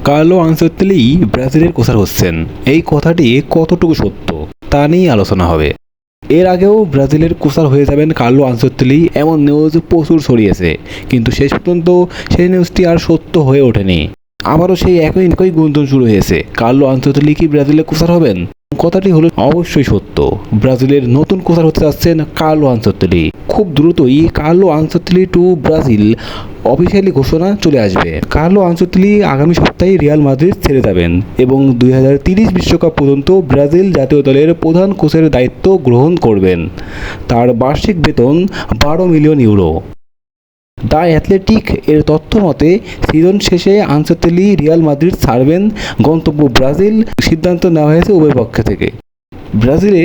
Carlo Ancelotti ব্রাজিলের কোচার হচ্ছেন, এই কথাটি কতটুকু সত্য তা নিয়েই আলোচনা হবে। এর আগেও ব্রাজিলের কোচার হয়ে যাবেন কার্লো আনচেলত্তি এমন নিউজ প্রচুর ছড়িয়েছে, কিন্তু শেষ পর্যন্ত সেই নিউজটি আর সত্য হয়ে ওঠেনি। আবারও সেই একই গুঞ্জন শুরু হয়েছে, কার্লো আনচেলত্তি কি ব্রাজিলের কোচার হবেন? কথাটি হলো অবশ্যই সত্য। ব্রাজিলের নতুন কোচার হতে যাচ্ছেন কার্লো আনচেলত্তি। খুব দ্রুতই Carlo Ancelotti to Brazil officially ঘোষণা চলে আসবে। কার্লো আনচেলত্তি আগামী সপ্তাহে রিয়াল মাদ্রিদ ছেড়ে যাবেন এবং 2030 বিশ্বকাপ পর্যন্ত ব্রাজিল জাতীয় দলের প্রধান কোচের দায়িত্ব গ্রহণ করবেন। তার বার্ষিক বেতন 12 মিলিয়ন ইউরো। দ্য অ্যাথলেটিক এর তথ্য মতে সিজন শেষে আনচেলত্তি রিয়াল মাদ্রিদ ছাড়বেন, গন্তব্য ব্রাজিল। সিদ্ধান্ত নেওয়া হয়েছে উভয় পক্ষ থেকে। ব্রাজিলে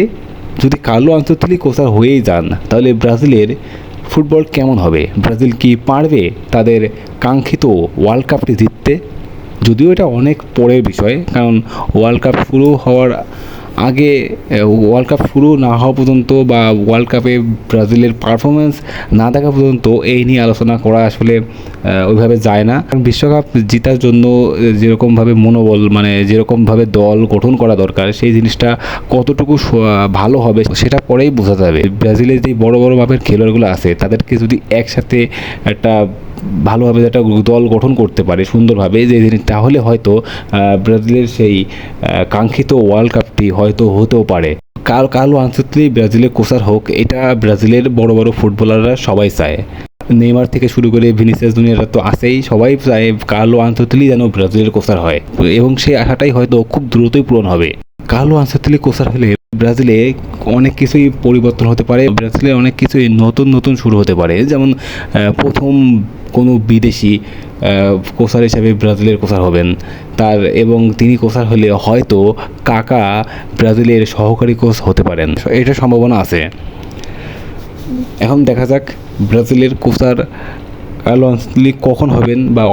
যদি কার্লো আনচেলত্তি কোচার হয়েই যান, তাহলে ব্রাজিলের ফুটবল কেমন হবে? ব্রাজিল কি পারবে তাদের কাঙ্ক্ষিত ওয়ার্ল্ড কাপটি জিততে? যদিও এটা অনেক পরের বিষয়, কারণ ওয়ার্ল্ড কাপ শুরু হওয়ার আগে, ওয়ার্ল্ড কাপ শুরু না হওয়া পর্যন্ত বা ওয়ার্ল্ড কাপে ব্রাজিলের পারফরমেন্স না দেখা পর্যন্ত এই নিয়ে আলোচনা করা আসলে ওইভাবে যায় না। কারণ বিশ্বকাপ জেতার জন্য যেরকমভাবে মনোবল, মানে যেরকমভাবে দল গঠন করা দরকার, সেই জিনিসটা কতটুকু ভালো হবে সেটা পরেই বোঝা যাবে। ব্রাজিলের যে বড় বড় মাপের খেলোয়াড়গুলো আছে, তাদেরকে যদি একসাথে একটা ভালোভাবে একটা দল গঠন করতে পারে সুন্দরভাবে, যে জিনিস, তাহলে হয়তো ব্রাজিলের সেই কাঙ্ক্ষিত ওয়ার্ল্ড কাপটি হয়তো হতেও পারে। কার্লো আনচেলত্তি ব্রাজিলের কোচার হোক, এটা ব্রাজিলের বড় বড় ফুটবলাররা সবাই চায়। নেইমার থেকে শুরু করে ভিনিসিয়াস জুনিয়ররা তো আছেই, সবাই চায় কার্লো আনচেলত্তি যেন ব্রাজিলের কোচার হয়, এবং সেই আশাটাই হয়তো খুব দ্রুতই পূরণ হবে। কার্লো আনচেলত্তি কোচার হলে ব্রাজিলে অনেক কিছুই পরিবর্তন হতে পারে, ব্রাজিলে অনেক কিছুই নতুন শুরু হতে পারে। যেমন প্রথম কোনো বিদেশি কোচার হিসাবে ব্রাজিলের কোচার হবেন এবং তিনি কোচার হলে হয়তো কাকা ব্রাজিলের সহকারী কোচ হতে পারেন, এটা সম্ভাবনা আছে। এখন দেখা যাক ব্রাজিলের কোচার কার্লো আনচেলত্তি কখন হবেন বা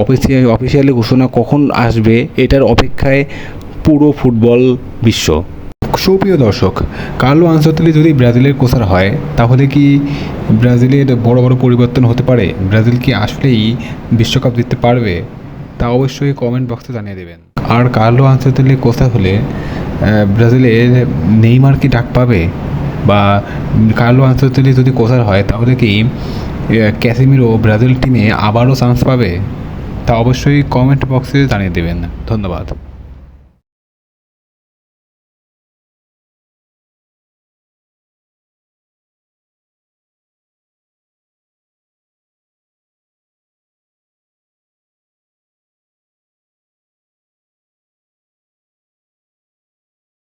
অফিসিয়ালি ঘোষণা কখন আসবে, এটার অপেক্ষায় পুরো ফুটবল বিশ্ব। সুপ্রিয় দর্শক, কার্লো আনচেলত্তি যদি ব্রাজিলের কোচার হয়, তাহলে কি ব্রাজিলের বড় বড় পরিবর্তন হতে পারে? ব্রাজিল কি আসলেই বিশ্বকাপ জিততে পারবে? তা অবশ্যই কমেন্ট বক্সে জানিয়ে দেবেন। আর কার্লো আনচেলত্তি কোচার হলে ব্রাজিলের নেইমার কি ডাক পাবে? বা কার্লো আনচেলত্তি যদি কোচার হয়, তাহলে কি ক্যাসেমিরো ব্রাজিল টিমে আবারও চান্স পাবে? তা অবশ্যই কমেন্ট বক্সে জানিয়ে দেবেন। ধন্যবাদ।